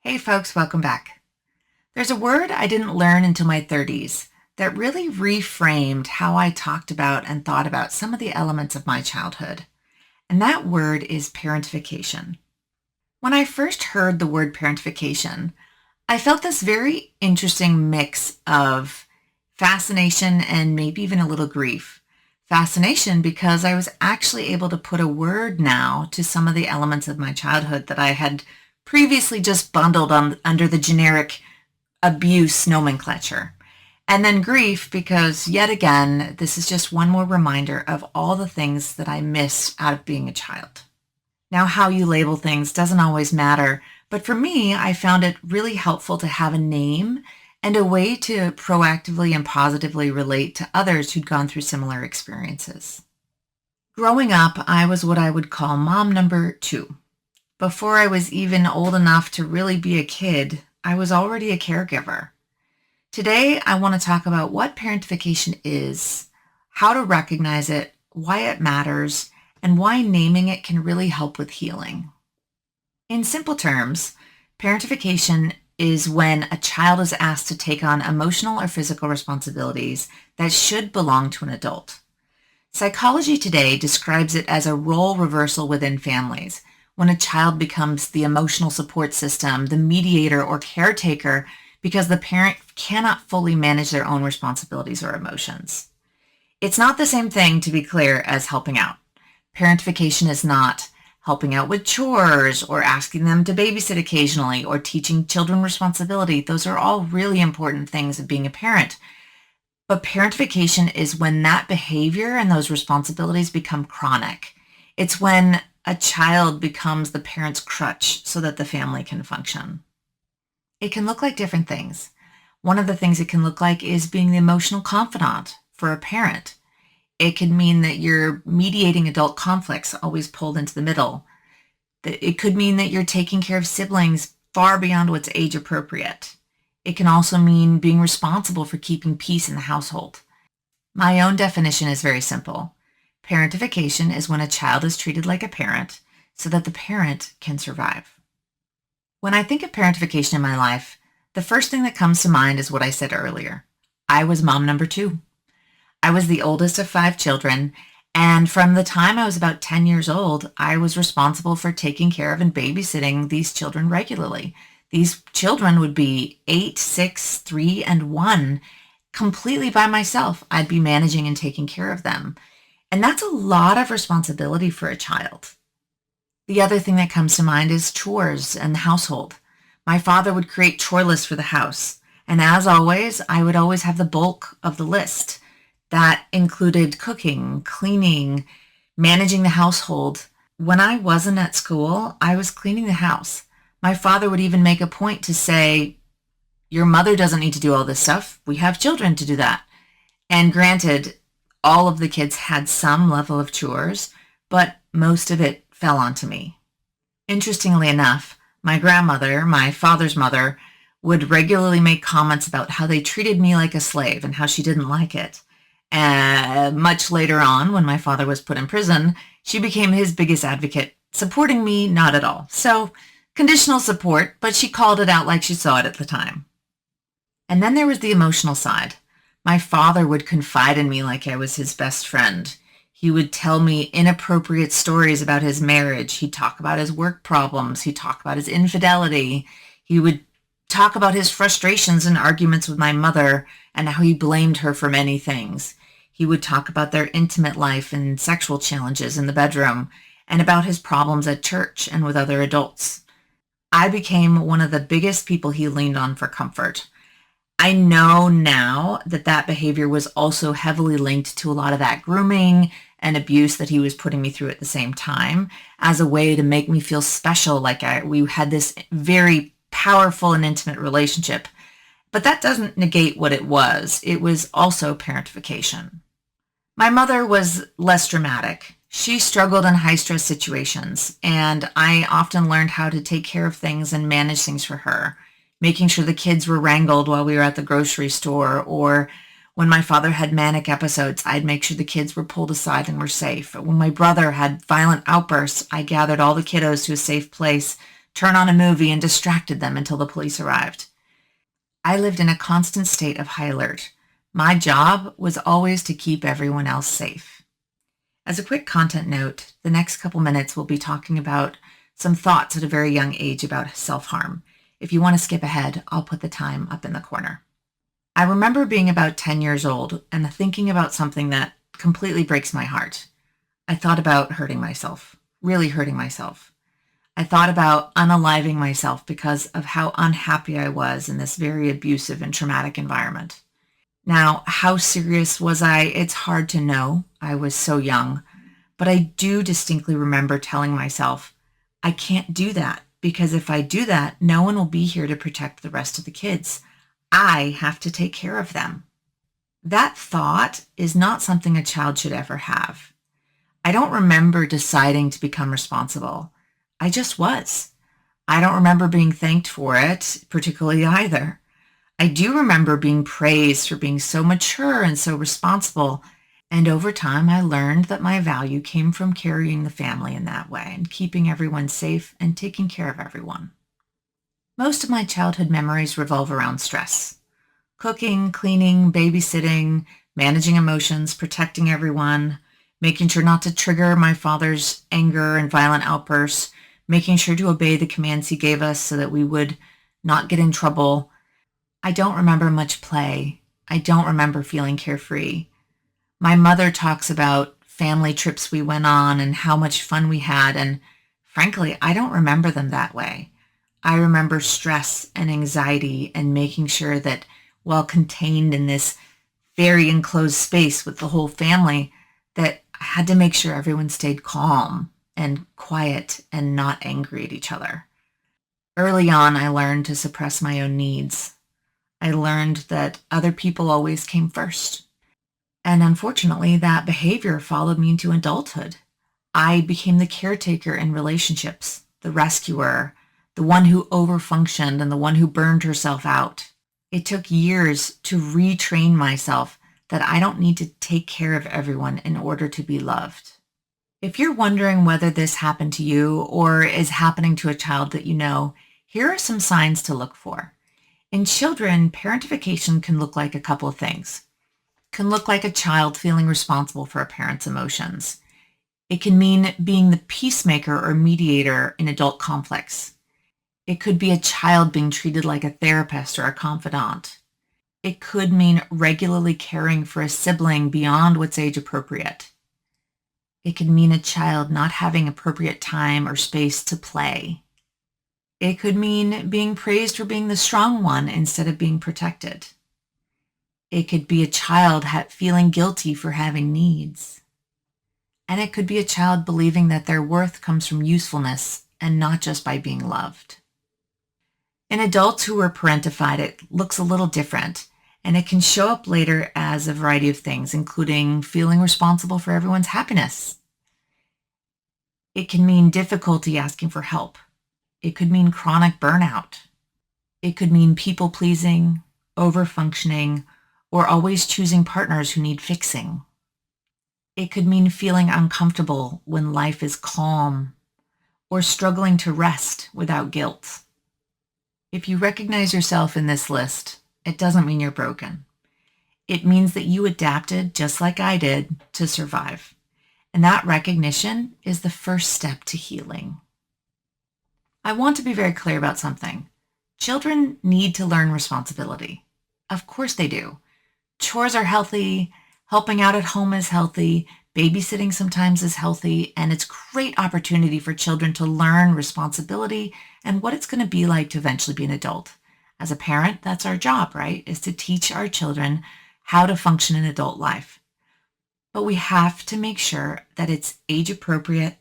Hey folks, welcome back. There's a word I didn't learn until my 30s that really reframed how I talked about and thought about some of the elements of my childhood. And that word is parentification. When I first heard the word parentification, I felt this very interesting mix of fascination and maybe even a little grief. Fascination because I was actually able to put a word now to some of the elements of my childhood that I had previously just bundled under the generic abuse nomenclature. And then grief because, yet again, this is just one more reminder of all the things that I miss out of being a child. Now, how you label things doesn't always matter, but for me, I found it really helpful to have a name and a way to proactively and positively relate to others who'd gone through similar experiences. Growing up, I was what I would call mom number 2. Before I was even old enough to really be a kid, I was already a caregiver. Today, I want to talk about what parentification is, how to recognize it, why it matters, and why naming it can really help with healing. In simple terms, parentification is when a child is asked to take on emotional or physical responsibilities that should belong to an adult. Psychology today describes it as a role reversal within families, when a child becomes the emotional support system, the mediator or caretaker, because the parent cannot fully manage their own responsibilities or emotions. It's not the same thing, to be clear, as helping out. Parentification is not helping out with chores or asking them to babysit occasionally or teaching children responsibility. Those are all really important things of being a parent. But parentification is when that behavior and those responsibilities become chronic. It's when a child becomes the parent's crutch so that the family can function. It can look like different things. One of the things it can look like is being the emotional confidant for a parent. It can mean that you're mediating adult conflicts, always pulled into the middle. It could mean that you're taking care of siblings far beyond what's age appropriate. It can also mean being responsible for keeping peace in the household. My own definition is very simple. Parentification is when a child is treated like a parent so that the parent can survive. When I think of parentification in my life, the first thing that comes to mind is what I said earlier. I was mom number 2. I was the oldest of 5 children, and from the time I was about 10 years old, I was responsible for taking care of and babysitting these children regularly. These children would be 8, 6, 3, and 1. Completely by myself, I'd be managing and taking care of them. And that's a lot of responsibility for a child. The other thing that comes to mind is chores and the household. My father would create chore lists for the house. And as always, I would always have the bulk of the list. That included cooking, cleaning, managing the household. When I wasn't at school, I was cleaning the house. My father would even make a point to say, "Your mother doesn't need to do all this stuff. We have children to do that." And granted, all of the kids had some level of chores, but most of it fell onto me. Interestingly enough, my grandmother, my father's mother, would regularly make comments about how they treated me like a slave and how she didn't like it. Much later on, when my father was put in prison, she became his biggest advocate, supporting me not at all. So, conditional support, but she called it out like she saw it at the time. And then there was the emotional side. My father would confide in me like I was his best friend. He would tell me inappropriate stories about his marriage. He'd talk about his work problems. He'd talk about his infidelity. He would talk about his frustrations and arguments with my mother and how he blamed her for many things. He would talk about their intimate life and sexual challenges in the bedroom and about his problems at church and with other adults. I became one of the biggest people he leaned on for comfort. I know now that that behavior was also heavily linked to a lot of that grooming and abuse that he was putting me through at the same time as a way to make me feel special, like we had this very powerful and intimate relationship. But that doesn't negate what it was. It was also parentification. My mother was less dramatic. She struggled in high-stress situations, and I often learned how to take care of things and manage things for her, making sure the kids were wrangled while we were at the grocery store, or when my father had manic episodes, I'd make sure the kids were pulled aside and were safe. When my brother had violent outbursts, I gathered all the kiddos to a safe place turn on a movie, and distracted them until the police arrived. I lived in a constant state of high alert. My job was always to keep everyone else safe. As a quick content note, the next couple minutes we'll be talking about some thoughts at a very young age about self-harm. If you want to skip ahead, I'll put the time up in the corner. I remember being about 10 years old and thinking about something that completely breaks my heart. I thought about hurting myself, really hurting myself. I thought about unaliving myself because of how unhappy I was in this very abusive and traumatic environment. Now, how serious was I? It's hard to know. I was so young. But I do distinctly remember telling myself, I can't do that because if I do that, no one will be here to protect the rest of the kids. I have to take care of them. That thought is not something a child should ever have. I don't remember deciding to become responsible. I just was. I don't remember being thanked for it, particularly either. I do remember being praised for being so mature and so responsible, and over time I learned that my value came from carrying the family in that way and keeping everyone safe and taking care of everyone. Most of my childhood memories revolve around stress. Cooking, cleaning, babysitting, managing emotions, protecting everyone, making sure not to trigger my father's anger and violent outbursts, making sure to obey the commands he gave us so that we would not get in trouble. I don't remember much play. I don't remember feeling carefree. My mother talks about family trips we went on and how much fun we had, and frankly, I don't remember them that way. I remember stress and anxiety and making sure that while contained in this very enclosed space with the whole family, that I had to make sure everyone stayed calm and quiet and not angry at each other. Early on, I learned to suppress my own needs. I learned that other people always came first. And unfortunately, that behavior followed me into adulthood. I became the caretaker in relationships, the rescuer, the one who overfunctioned and the one who burned herself out. It took years to retrain myself that I don't need to take care of everyone in order to be loved. If you're wondering whether this happened to you or is happening to a child that you know, here are some signs to look for. In children, parentification can look like a couple of things. It can look like a child feeling responsible for a parent's emotions. It can mean being the peacemaker or mediator in adult conflicts. It could be a child being treated like a therapist or a confidant. It could mean regularly caring for a sibling beyond what's age appropriate. It could mean a child not having appropriate time or space to play. It could mean being praised for being the strong one instead of being protected. It could be a child feeling guilty for having needs. And it could be a child believing that their worth comes from usefulness and not just by being loved. In adults who are parentified, it looks a little different, and it can show up later as a variety of things, including feeling responsible for everyone's happiness. It can mean difficulty asking for help. It could mean chronic burnout. It could mean people-pleasing, over-functioning, or always choosing partners who need fixing. It could mean feeling uncomfortable when life is calm, or struggling to rest without guilt. If you recognize yourself in this list, it doesn't mean you're broken. It means that you adapted, just like I did, to survive. And that recognition is the first step to healing. I want to be very clear about something. Children need to learn responsibility. Of course they do. Chores are healthy, helping out at home is healthy, babysitting sometimes is healthy, and it's a great opportunity for children to learn responsibility and what it's going to be like to eventually be an adult. As a parent, that's our job, right? Is to teach our children how to function in adult life. But we have to make sure that it's age appropriate,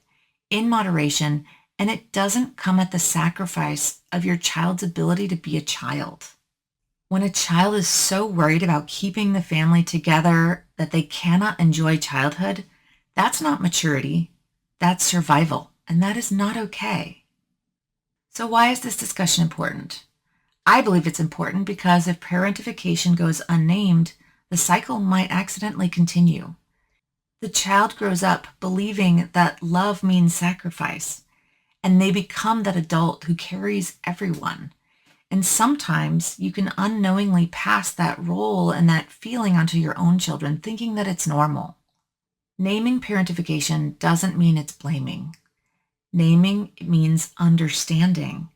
in moderation, and it doesn't come at the sacrifice of your child's ability to be a child. When a child is so worried about keeping the family together that they cannot enjoy childhood, that's not maturity, that's survival, and that is not okay. So why is this discussion important? I believe it's important because if parentification goes unnamed, the cycle might accidentally continue. The child grows up believing that love means sacrifice, and they become that adult who carries everyone. And sometimes you can unknowingly pass that role and that feeling onto your own children, thinking that it's normal. Naming parentification doesn't mean it's blaming. Naming means understanding.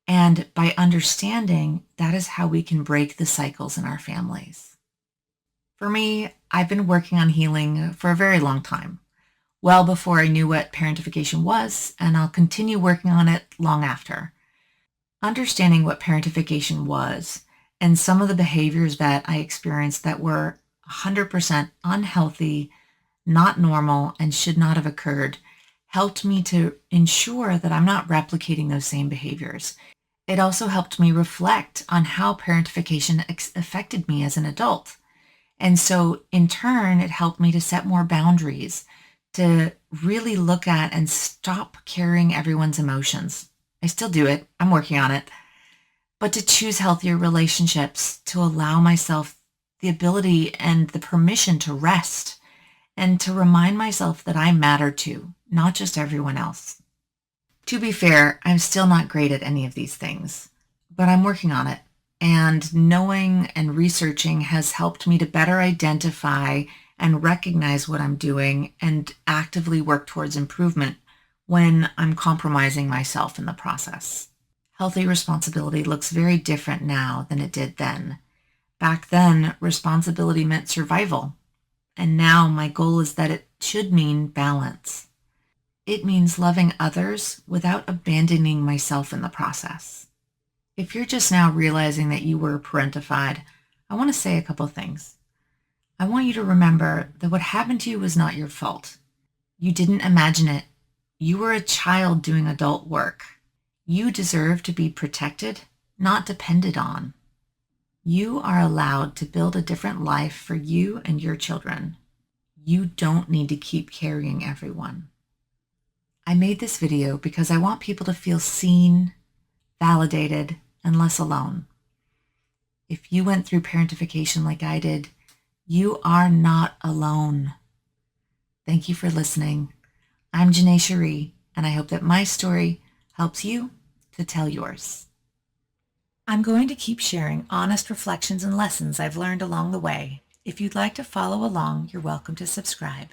And by understanding, that is how we can break the cycles in our families. For me, I've been working on healing for a very long time, well before I knew what parentification was, and I'll continue working on it long after. Understanding what parentification was and some of the behaviors that I experienced that were 100% unhealthy, not normal, and should not have occurred helped me to ensure that I'm not replicating those same behaviors. It also helped me reflect on how parentification affected me as an adult. And so in turn, it helped me to set more boundaries, to really look at and stop carrying everyone's emotions. I still do it. I'm working on it. But to choose healthier relationships, to allow myself the ability and the permission to rest, and to remind myself that I matter too, not just everyone else. To be fair, I'm still not great at any of these things, but I'm working on it. And knowing and researching has helped me to better identify and recognize what I'm doing and actively work towards improvement when I'm compromising myself in the process. Healthy responsibility looks very different now than it did then. Back then, responsibility meant survival. And now my goal is that it should mean balance. It means loving others without abandoning myself in the process. If you're just now realizing that you were parentified, I want to say a couple things. I want you to remember that what happened to you was not your fault. You didn't imagine it. You were a child doing adult work. You deserve to be protected, not depended on. You are allowed to build a different life for you and your children. You don't need to keep carrying everyone. I made this video because I want people to feel seen, validated, and less alone. If you went through parentification like I did, you are not alone. Thank you for listening. I'm Janae Cherie, and I hope that my story helps you to tell yours. I'm going to keep sharing honest reflections and lessons I've learned along the way. If you'd like to follow along, you're welcome to subscribe.